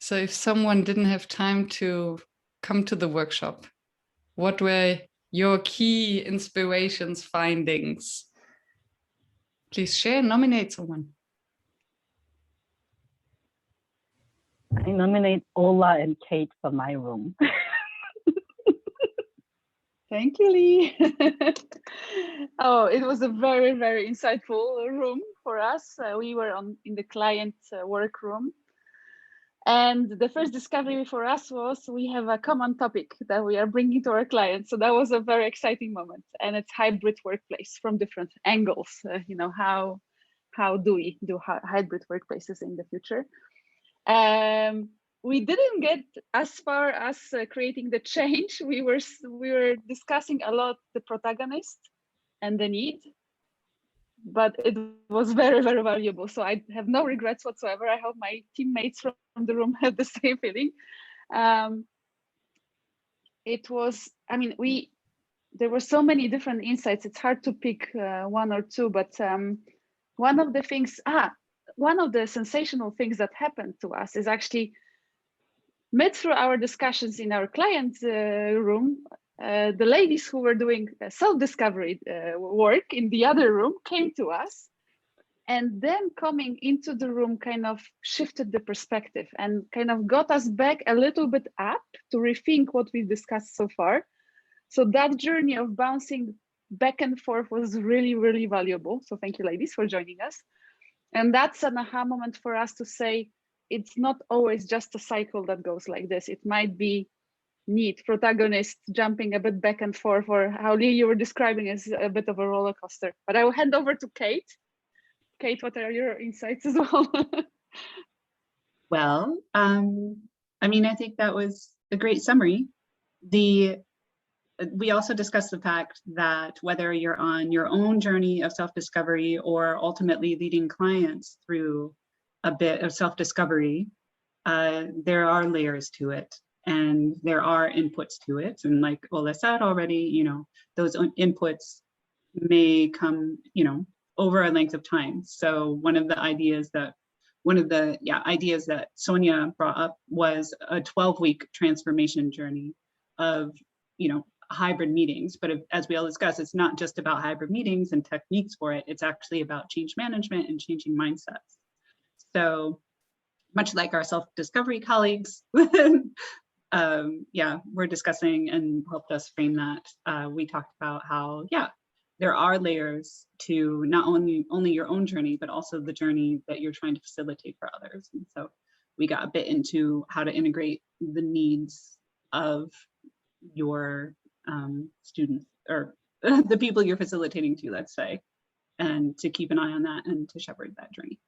So if someone didn't have time to come to the workshop, what were your key inspirations, findings? Please share, nominate someone. I nominate Ola and Kate for my room. Thank you, Lee. Oh, it was a very, very insightful room for us. We were in the client workroom. And the first discovery for us was we have a common topic that we are bringing to our clients. So that was a very exciting moment. And it's hybrid workplace from different angles. You know, how do we do hybrid workplaces in the future? We didn't get as far as creating the change. We were discussing a lot the protagonist and the need, but it was very, very valuable. So I have no regrets whatsoever. I hope my teammates from the room have the same feeling. It was, I mean, there were so many different insights. It's hard to pick one or two, but one of the sensational things that happened to us is actually mid through our discussions in our client room, the ladies who were doing self-discovery work in the other room came to us, and then coming into the room kind of shifted the perspective and kind of got us back a little bit up to rethink what we've discussed so far. So that journey of bouncing back and forth was really, really valuable. So thank you, ladies, for joining us. And that's an aha moment for us to say, it's not always just a cycle that goes like this. It might be neat protagonist jumping a bit back and forth, or how Lee, you were describing as a bit of a roller coaster. But I will hand over to Kate. Kate, what are your insights as well? Well, I mean, I think that was a great summary. We also discussed the fact that whether you're on your own journey of self-discovery or ultimately leading clients through a bit of self-discovery, there are layers to it and there are inputs to it. And like Ola said already, you know, those inputs may come, you know, over a length of time. So one of the ideas that Sonia brought up was a 12-week transformation journey of, you know, hybrid meetings. But as we all discussed, it's not just about hybrid meetings and techniques for it. It's actually about change management and changing mindsets. So much like our self-discovery colleagues, yeah, we're discussing and helped us frame that. We talked about how, yeah, there are layers to not only your own journey, but also the journey that you're trying to facilitate for others. And so we got a bit into how to integrate the needs of your students, or the people you're facilitating to, let's say, and to keep an eye on that and to shepherd that journey.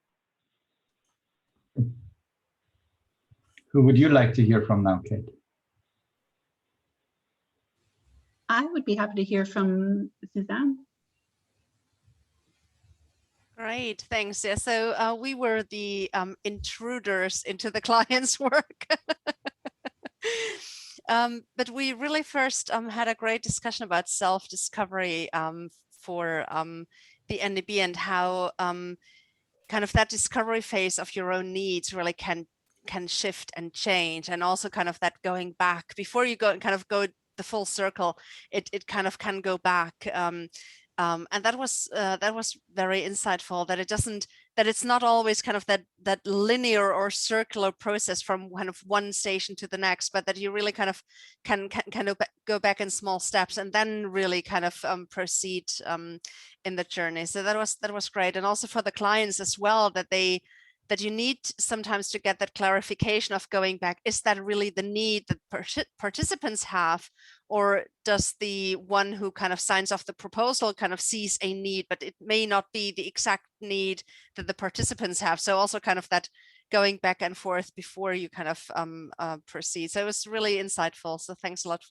Who would you like to hear from now, Kate? I would be happy to hear from Suzanne. Great, thanks. Yeah, so we were the intruders into the client's work. But we really first had a great discussion about self-discovery for the NDB and how kind of that discovery phase of your own needs really can shift and change, and also kind of that going back before you go and kind of go the full circle, it kind of can go back. And that was very insightful, that it's not always kind of that linear or circular process from kind of one station to the next, but that you really kind of can go back in small steps and then really kind of proceed in the journey. So that was great. And also for the clients as well, that you need sometimes to get that clarification of going back. Is that really the need that participants have, or does the one who kind of signs off the proposal kind of sees a need, but it may not be the exact need that the participants have? So also kind of that going back and forth before you kind of proceed. So it was really insightful. So thanks a lot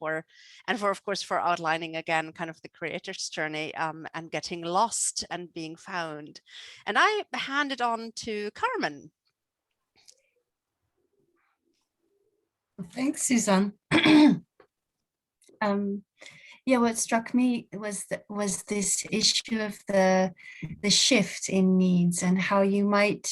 of course for outlining again kind of the creator's journey and getting lost and being found. And I hand it on to Carmen. Thanks, Suzanne. Yeah, what struck me was this issue of the shift in needs and how you might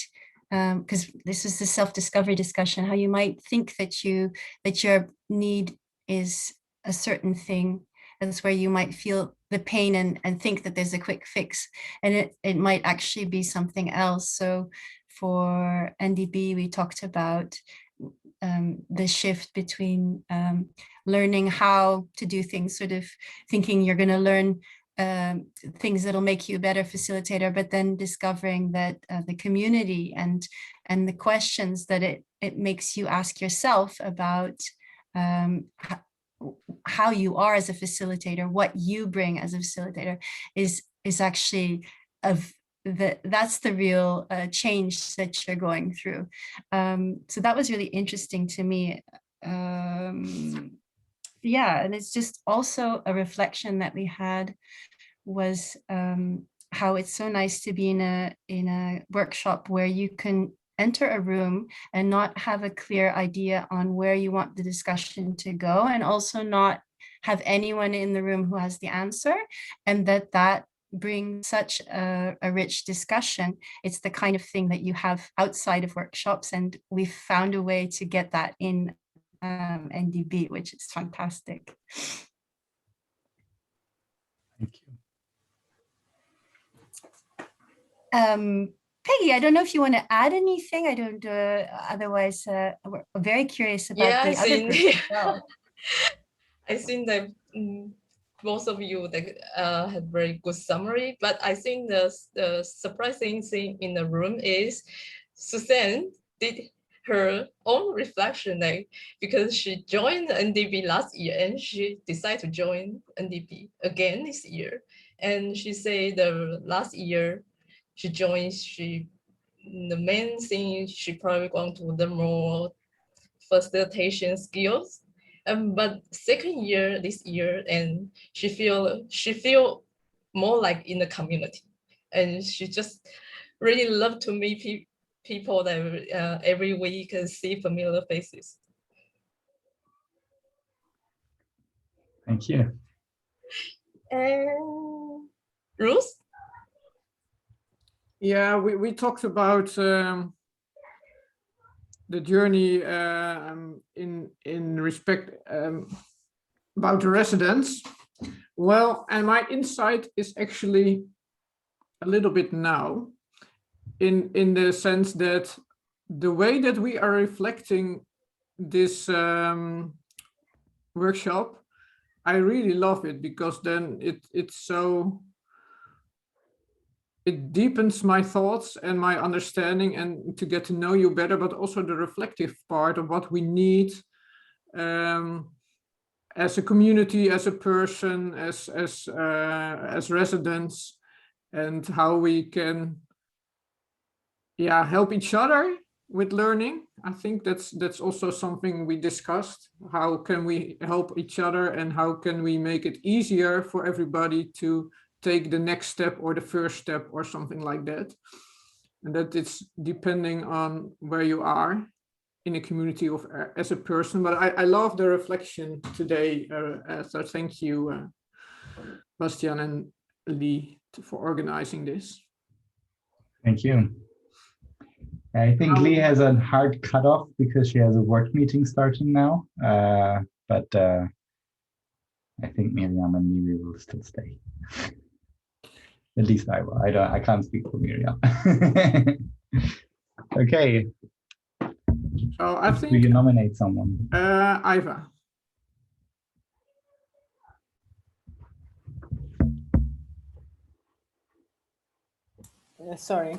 because this is the self-discovery discussion, how you might think that your need is a certain thing. That's where you might feel the pain and think that there's a quick fix, and it might actually be something else. So for NDB, we talked about the shift between learning how to do things, sort of thinking you're going to learn things that'll make you a better facilitator, but then discovering that the community and the questions that it makes you ask yourself about how you are as a facilitator, what you bring as a facilitator is actually that's the real change that you're going through. So that was really interesting to me. Yeah, and it's just also a reflection that we had was how it's so nice to be in a workshop where you can enter a room and not have a clear idea on where you want the discussion to go, and also not have anyone in the room who has the answer, and that brings such a rich discussion. It's the kind of thing that you have outside of workshops, and we've found a way to get that in NDB, which is fantastic. Thank you. Peggy, I don't know if you want to add anything. I don't. Otherwise, we're very curious about the other group as well. I think that most of you had very good summary, but I think the surprising thing in the room is Suzanne did her own reflection, because she joined NDB last year and she decided to join NDB again this year. And she said the last year she joined, the main thing she probably going to learn more facilitation skills. But second year this year, and she feel more like in the community, and she just really love to meet people that every week and see familiar faces. Thank you. And Ruth? Yeah, we talked about the journey in respect about the residents. Well, and my insight is actually a little bit now, in the sense that the way that we are reflecting this workshop, I really love it, because then it deepens my thoughts and my understanding, and to get to know you better, but also the reflective part of what we need as a community, as a person, as residents, and how we can help each other with learning. I think that's also something we discussed. How can we help each other, and how can we make it easier for everybody to take the next step or the first step or something like that, and that it's depending on where you are in a community of as a person. But I love the reflection today, so thank you, Bastian and Lee, for organizing this. Thank you. I think Lee has a hard cutoff because she has a work meeting starting now, but I think Miriam and me will still stay. At least I will. I can't speak for Miriam. Okay. So I think we can nominate someone. Iva. Sorry.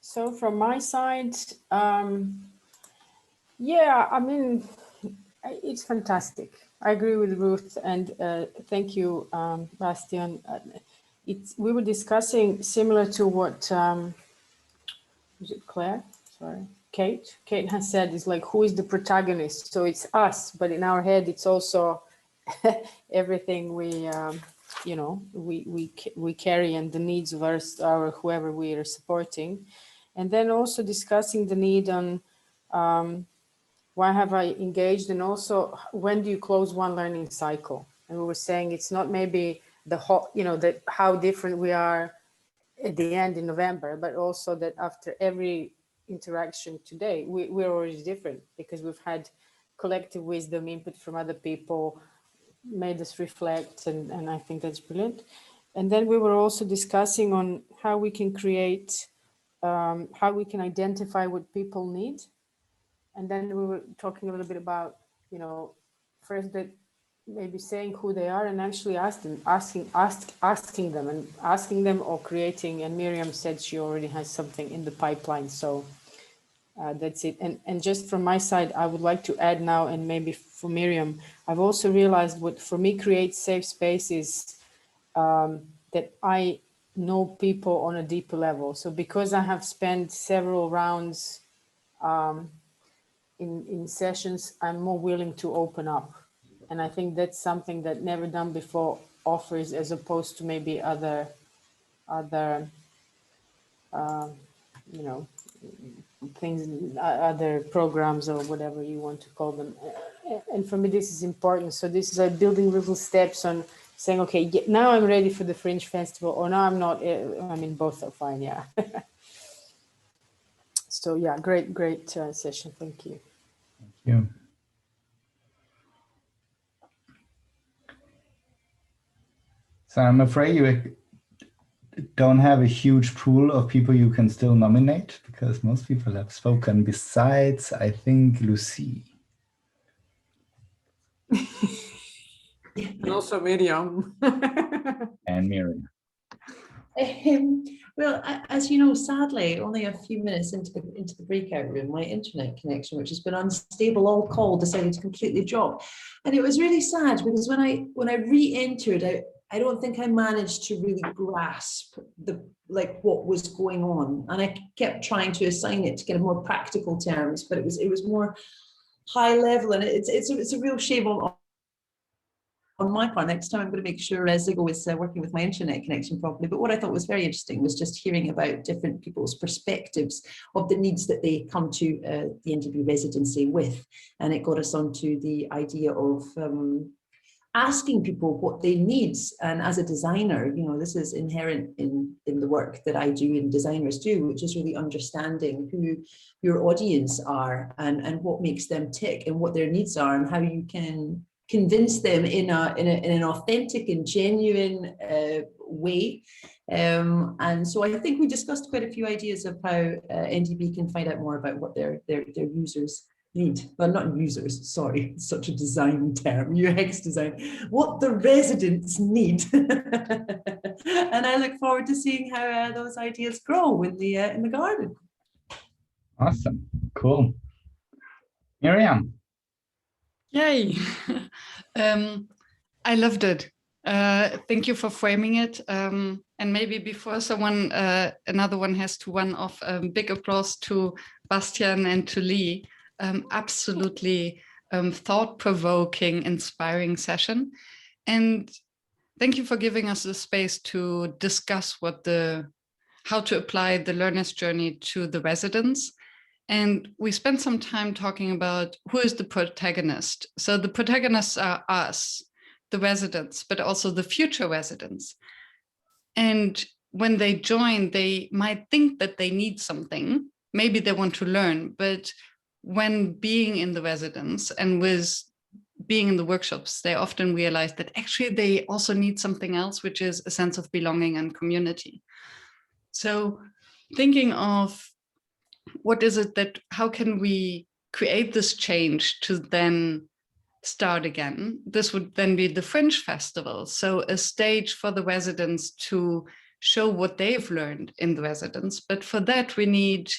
So from my side, yeah, I mean, it's fantastic. I agree with Ruth, and thank you, Bastian. We were discussing similar to what, was it Claire? Sorry, Kate. Kate has said, is like, who is the protagonist? So it's us, but in our head, it's also everything we, you know, we carry, and the needs of our whoever we are supporting, and then also discussing the need on why have I engaged, and also when do you close one learning cycle? And we were saying it's not maybe the whole, you know, that how different we are at the end in November, but also that after every interaction today, we're already different because we've had collective wisdom, input from other people, made us reflect, and I think that's brilliant. And then we were also discussing on how we can create, how we can identify what people need. And then we were talking a little bit about, you know, first that maybe saying who they are and actually asking them or creating. And Miriam said she already has something in the pipeline. So that's it. And just from my side, I would like to add now, and maybe for Miriam, I've also realized what for me creates safe spaces, that I know people on a deeper level. So because I have spent several rounds in sessions, I'm more willing to open up. And I think that's something that never done before offers, as opposed to maybe other you know, things, other programs or whatever you want to call them. And for me, this is important. So this is like building little steps on saying, okay, now I'm ready for the Fringe Festival, or now I'm not. I mean, both are fine, yeah. So yeah, great session. Thank you. Thank you. So I'm afraid you don't have a huge pool of people you can still nominate, because most people have spoken besides, I think, Lucy. And also Miriam. And Miriam. Well, as you know, sadly, only a few minutes into the breakout room, my internet connection, which has been unstable all call, decided to completely drop, and it was really sad because when I re-entered, I don't think I managed to really grasp what was going on, and I kept trying to assign it to kind of more practical terms, but it was more high level, and it's a real shame on my part. Next time I'm going to make sure Zigo is working with my internet connection properly. But what I thought was very interesting was just hearing about different people's perspectives of the needs that they come to the NDB residency with. And it got us onto the idea of asking people what they need. And as a designer, you know, this is inherent in the work that I do and designers do, which is really understanding who your audience are and what makes them tick and what their needs are and how you can convince them in an authentic and genuine way. And so I think we discussed quite a few ideas of how NDB can find out more about what their users need. Well, not users, sorry, it's such a design term, UX design, what the residents need. And I look forward to seeing how those ideas grow in the garden. Awesome, cool. Miriam. Yay. I loved it. Thank you for framing it. And maybe before someone, another one has to one off, big applause to Bastian and to Lee. Absolutely thought-provoking, inspiring session. And thank you for giving us the space to discuss how to apply the learner's journey to the residents. And we spent some time talking about who is the protagonist. So the protagonists are us, the residents, but also the future residents. And when they join, they might think that they need something. Maybe they want to learn, but when being in the residence and with being in the workshops, they often realize that actually they also need something else, which is a sense of belonging and community. So thinking of what is it how can we create this change to then start again? This would then be the Fringe Festival. So a stage for the residents to show what they've learned in the residence. But for that, we need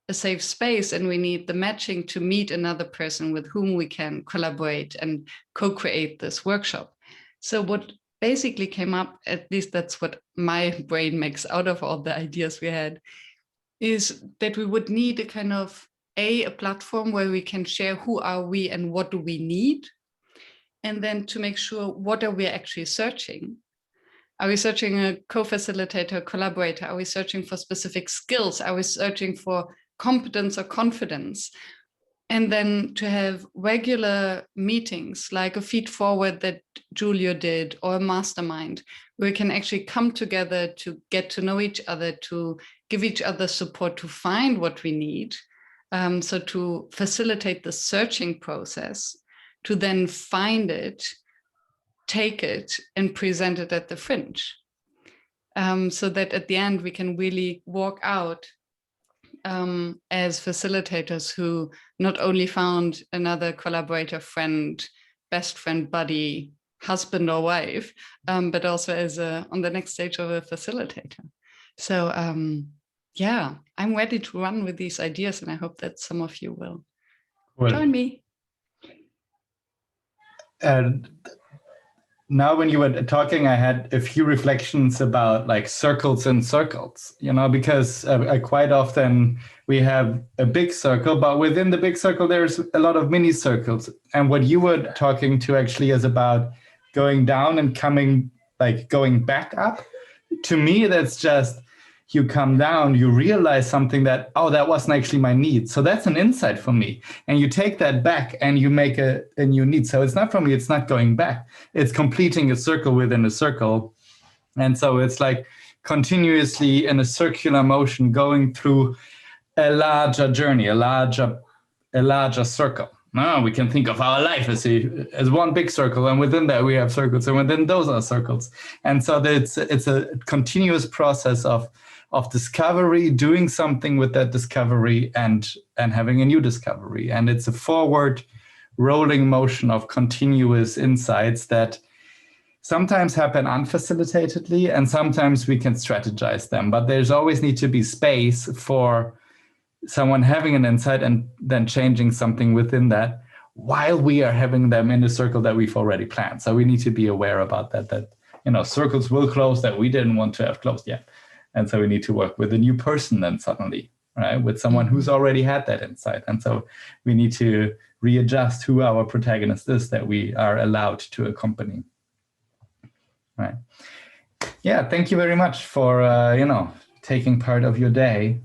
a safe space and we need the matching to meet another person with whom we can collaborate and co-create this workshop. So what basically came up, at least that's what my brain makes out of all the ideas we had, is that we would need a kind of a platform where we can share who are we and what do we need, and then to make sure what are we actually searching. Are we searching a co-facilitator, collaborator? Are we searching for specific skills? Are we searching for competence or confidence? And then to have regular meetings, like a feed forward that Julio did, or a mastermind, where we can actually come together to get to know each other, to give each other support to find what we need. So to facilitate the searching process, to then find it, take it, and present it at the fringe. So that at the end we can really walk out as facilitators who not only found another collaborator, friend, best friend, buddy, husband or wife, but also as on the next stage of a facilitator. So yeah, I'm ready to run with these ideas, and I hope that some of you will join me. Now when you were talking, I had a few reflections about like circles and circles, you know, because quite often we have a big circle, but within the big circle, there's a lot of mini circles. And what you were talking to actually is about going down and coming, like going back up. To me, that's just, you come down, you realize something that, oh, that wasn't actually my need. So that's an insight for me. And you take that back and you make a new need. So it's not for me, it's not going back. It's completing a circle within a circle. And so it's like continuously in a circular motion going through a larger journey, a larger circle. Now we can think of our life as one big circle, and within that we have circles, and within those are circles. And so it's a continuous process of discovery, doing something with that discovery, and having a new discovery. And it's a forward rolling motion of continuous insights that sometimes happen unfacilitatedly, and sometimes we can strategize them. But there's always need to be space for someone having an insight and then changing something within that while we are having them in the circle that we've already planned. So we need to be aware about that, you know, circles will close that we didn't want to have closed yet. And so we need to work with a new person then suddenly, right? With someone who's already had that insight. And so we need to readjust who our protagonist is that we are allowed to accompany, right? Yeah, thank you very much for, you know, taking part of your day.